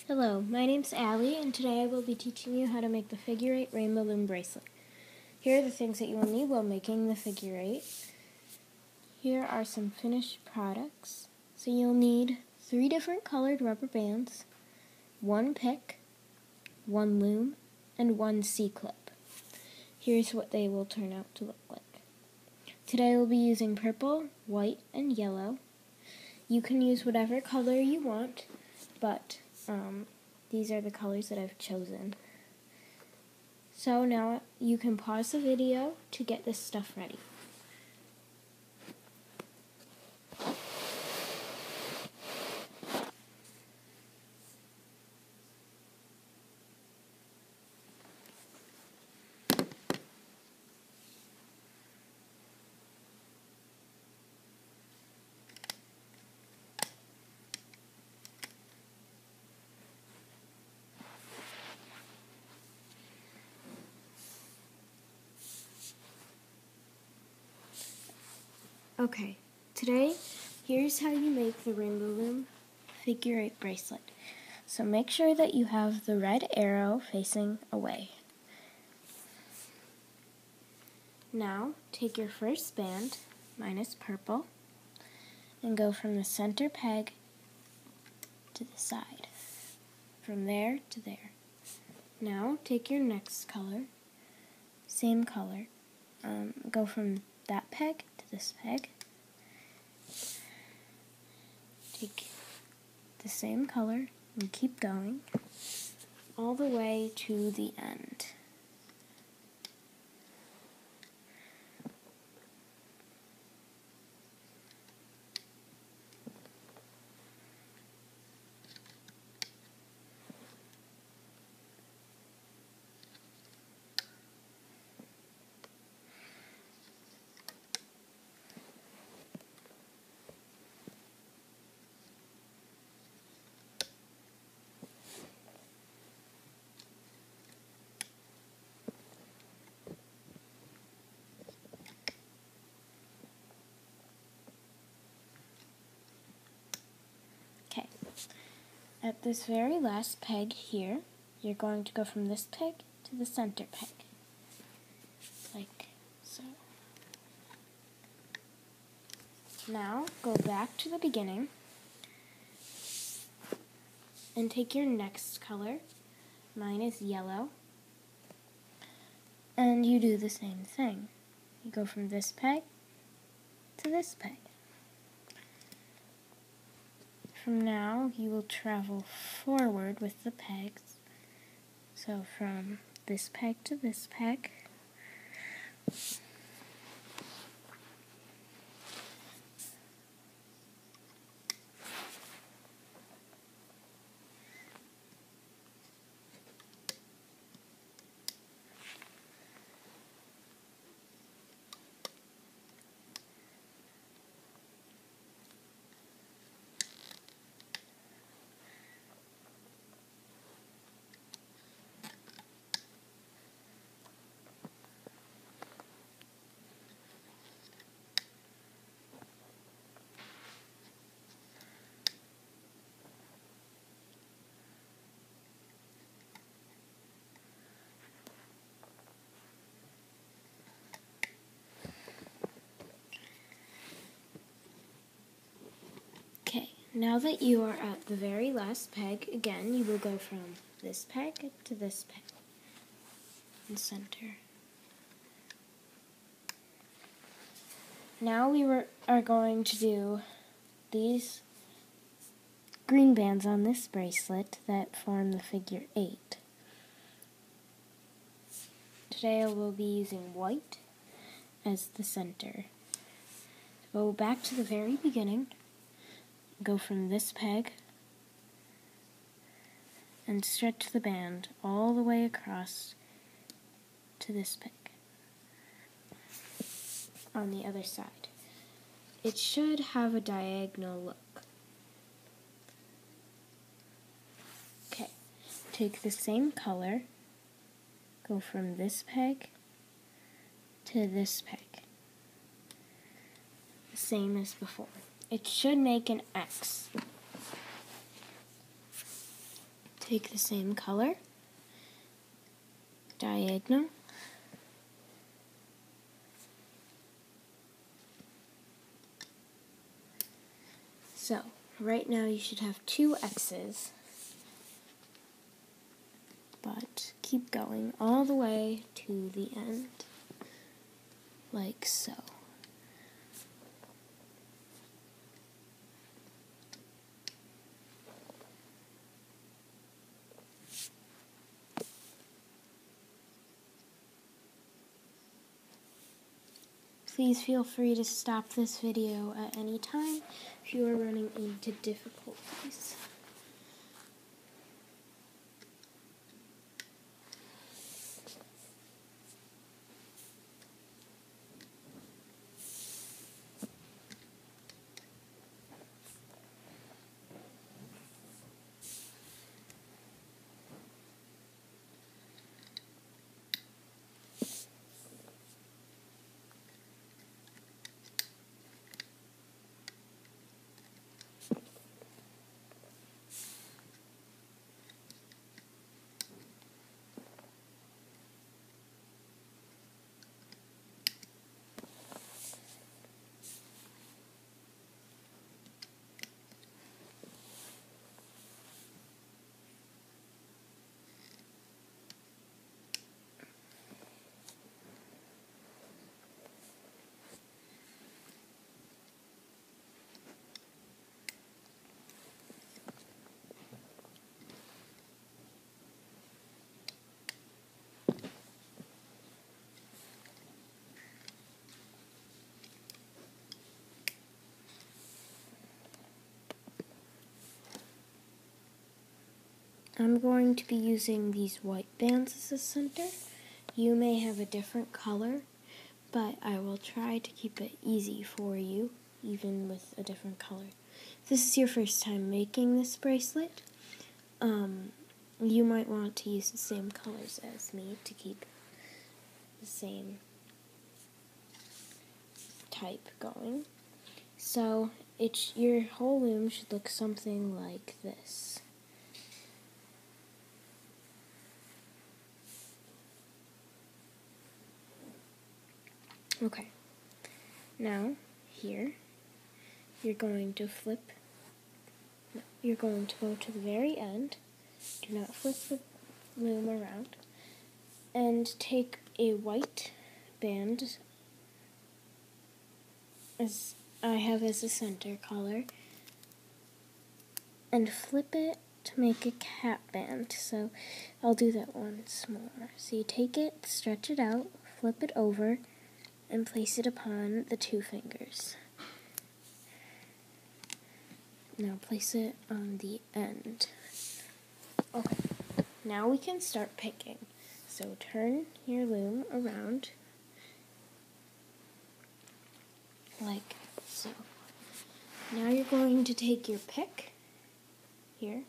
Hello, my name's Allie, and today I will be teaching you how to make the figure 8 rainbow loom bracelet. Here are the things that you will need while making the figure 8. Here are some finished products. So you'll need 3 different colored rubber bands, 1 pick, 1 loom, and 1 C-clip. Here's what they will turn out to look like. Today we'll be using purple, white, and yellow. You can use whatever color you want, but these are the colors that I've chosen. So now you can pause the video to get this stuff ready. Okay, today, here's how you make the rainbow loom figure 8 bracelet. So make sure that you have the red arrow facing away. Now, take your first band, mine is purple, and go from the center peg to the side. From there to there. Now, take your next color, same color, go from that peg to this peg. Take the same color and keep going all the way to the end. Okay, at this very last peg here, you're going to go from this peg to the center peg, like so. Now, go back to the beginning and take your next color, mine is yellow, and you do the same thing. You go from this peg to this peg. From now, you will travel forward with the pegs. So from this peg to this peg. Okay, now that you are at the very last peg, again, you will go from this peg to this peg and center. Now we are going to do these green bands on this bracelet that form the figure 8. Today I will be using white as the center. Go back to the very beginning, go from this peg and stretch the band all the way across to this peg on the other side. It should have a diagonal look. Okay, take the same color, go from this peg to this peg, the same as before. It should make an X. take the same color, diagonal, so right now you should have 2 X's, but keep going all the way to the end, like so. Please feel free to stop this video at any time if you are running into difficulties. I'm going to be using these white bands as a center. You may have a different color, but I will try to keep it easy for you, even with a different color. If this is your first time making this bracelet, you might want to use the same colors as me to keep the same type going. So your whole loom should look something like this. Okay, now here you're going to you're going to go to the very end, do not flip the loom around, and take a white band, as I have as a center color, and flip it to make a cap band. So I'll do that once more. So you take it, stretch it out, flip it over, and place it upon the 2 fingers. Now place it on the end. Okay, now we can start picking. So turn your loom around like so. Now you're going to take your pick here,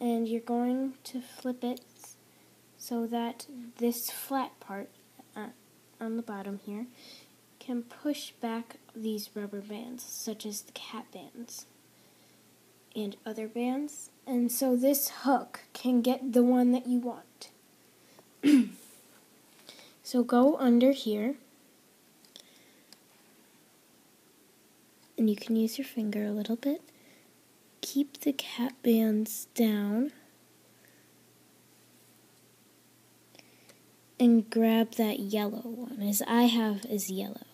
and you're going to flip it so that this flat part on the bottom here can push back these rubber bands, such as the cap bands and other bands, and so this hook can get the one that you want. So go under here, and you can use your finger a little bit. Keep the cap bands down, and grab that yellow one, as I have is yellow.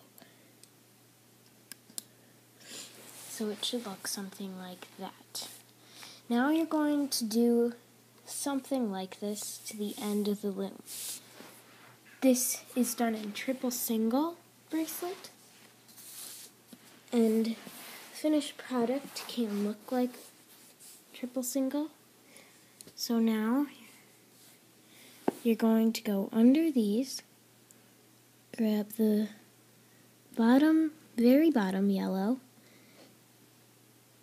So it should look something like that. Now you're going to do something like this to the end of the loom. This is done in triple single bracelet, and the finished product can look like triple single. So now you're going to go under these, grab the bottom, very bottom yellow,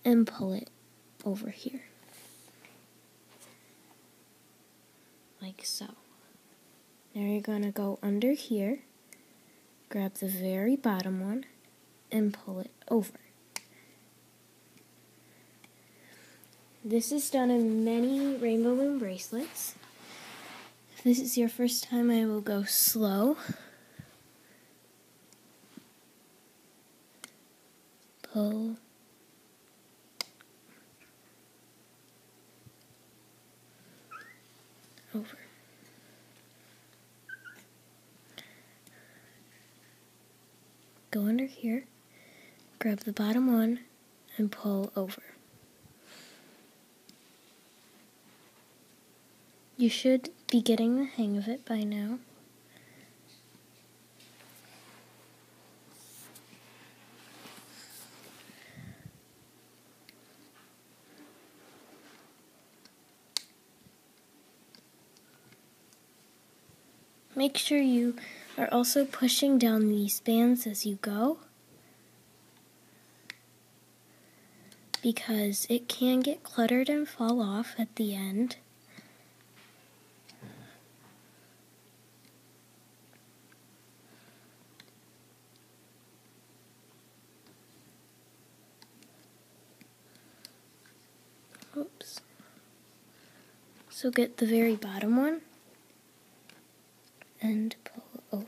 and pull it over here, like so. Now you're going to go under here, grab the very bottom one, and pull it over. This is done in many rainbow loom bracelets. If this is your first time, I will go slow. Pull. Over. Go under here, grab the bottom one, and pull over. You should be getting the hang of it by now. Make sure you are also pushing down these bands as you go, because it can get cluttered and fall off at the end. Oops. So get the very bottom one and pull over.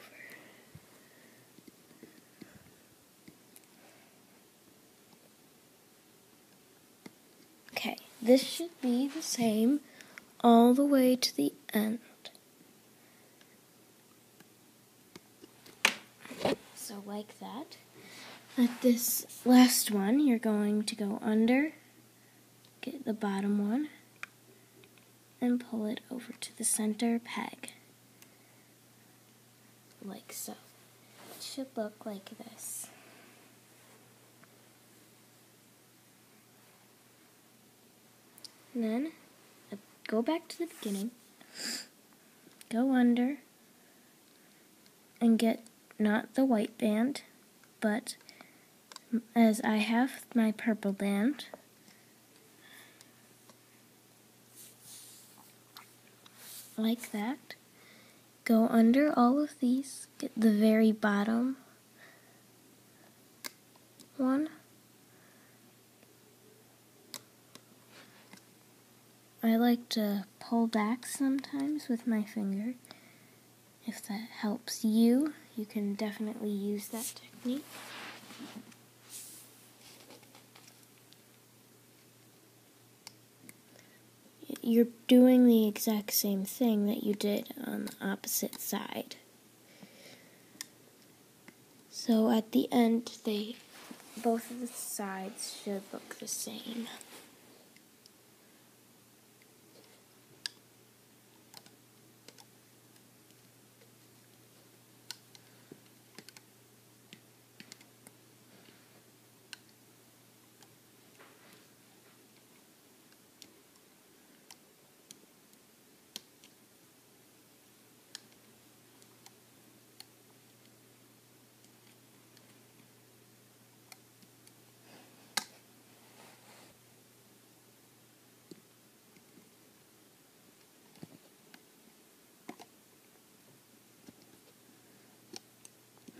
Okay, this should be the same all the way to the end. So like that. At this last one, you're going to go under, get the bottom one, and pull it over to the center peg. Like so. It should look like this. And then go back to the beginning, go under, and get not the white band, but as I have my purple band, like that. Go under all of these, get the very bottom one, I like to pull back sometimes with my finger. If that helps you, you can definitely use that technique. You're doing the exact same thing that you did on the opposite side. So at the end, both of the sides should look the same.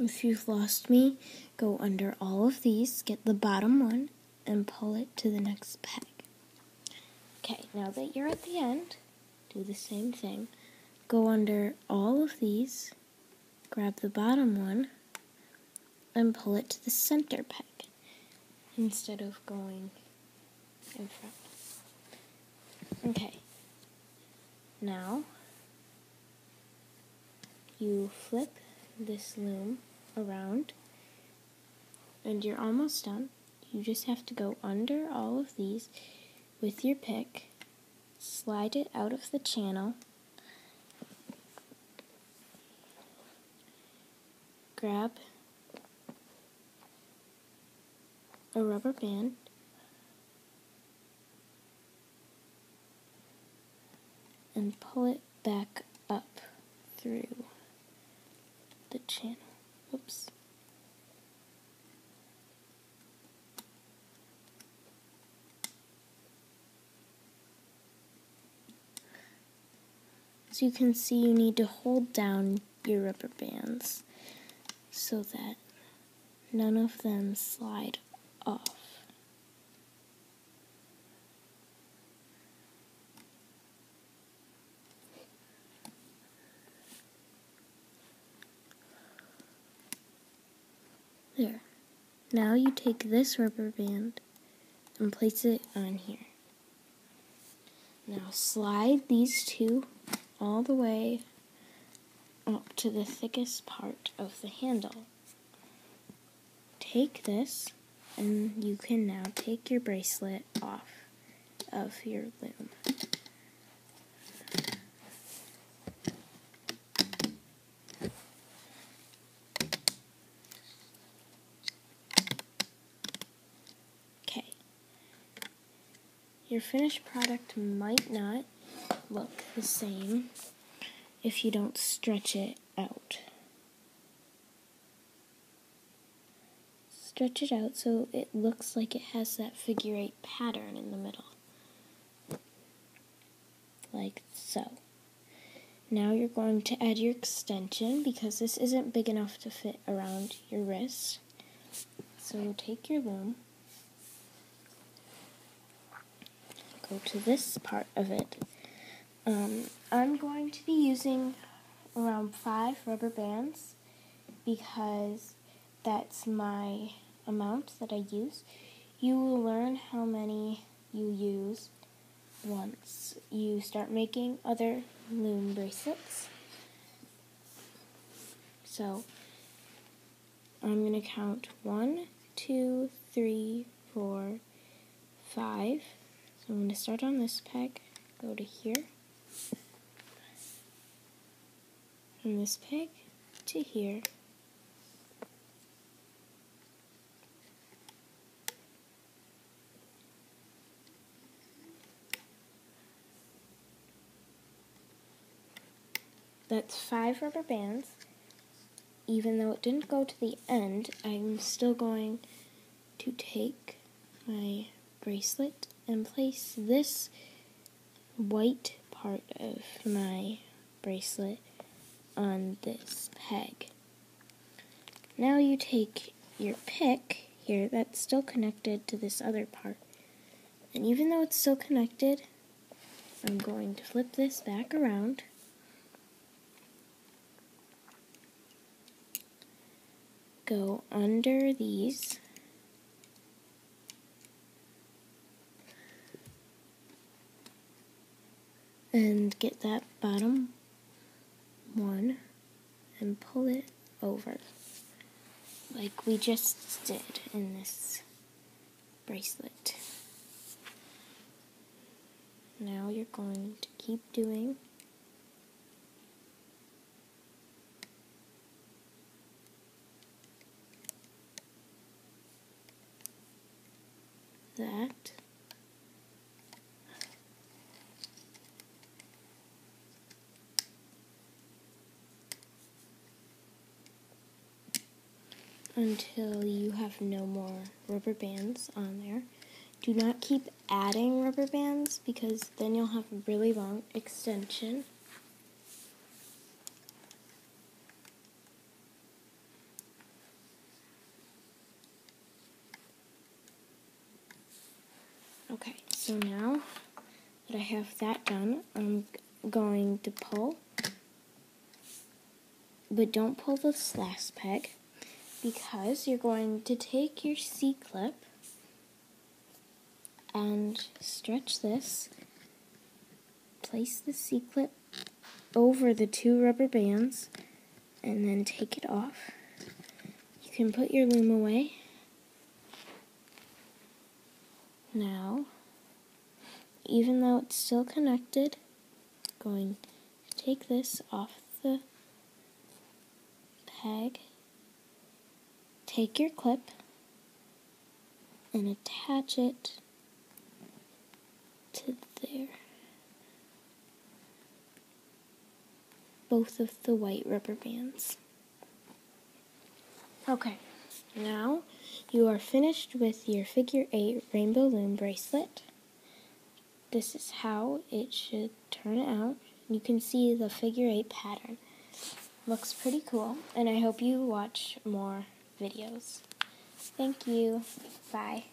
If you've lost me, go under all of these, get the bottom one, and pull it to the next peg. Okay, now that you're at the end, do the same thing. Go under all of these, grab the bottom one, and pull it to the center peg, instead of going in front. Okay, now you flip this loom around, and you're almost done. You just have to go under all of these with your pick, slide it out of the channel, grab a rubber band, and pull it back up through the channel. Oops. As you can see, you need to hold down your rubber bands so that none of them slide off. Now you take this rubber band and place it on here. Now slide these two all the way up to the thickest part of the handle. Take this, and you can now take your bracelet off of your loom. Okay. Your finished product might not look the same if you don't stretch it out. Stretch it out so it looks like it has that figure 8 pattern in the middle. Like so. Now you're going to add your extension because this isn't big enough to fit around your wrist. So take your loom, go to this part of it. I'm going to be using around 5 rubber bands because that's my amount that I use. You will learn how many you use once you start making other loom bracelets. So I'm going to count 1, 2, 3, 4, 5. So I'm going to start on this peg, go to here, from this peg to here. That's 5 rubber bands. Even though it didn't go to the end, I'm still going to take my bracelet and place this white part of my bracelet on this peg. Now you take your pick here that's still connected to this other part. And even though it's still connected, I'm going to flip this back around. Go under these. And get that bottom one and pull it over like we just did in this bracelet. Now you're going to keep doing that. Until you have no more rubber bands on there. Do not keep adding rubber bands because then you'll have a really long extension. Okay, so now that I have that done, I'm going to pull, but don't pull this last peg because you're going to take your C-clip and stretch this, place the C-clip over the 2 rubber bands, and then take it off. You can put your loom away. Now, even though it's still connected, I'm going to take this off the peg, take your clip, and attach it to there. Both of the white rubber bands. Okay, now you are finished with your figure 8 rainbow loom bracelet. This is how it should turn out. You can see the figure 8 pattern. Looks pretty cool, and I hope you watch more videos. Thank you. Bye.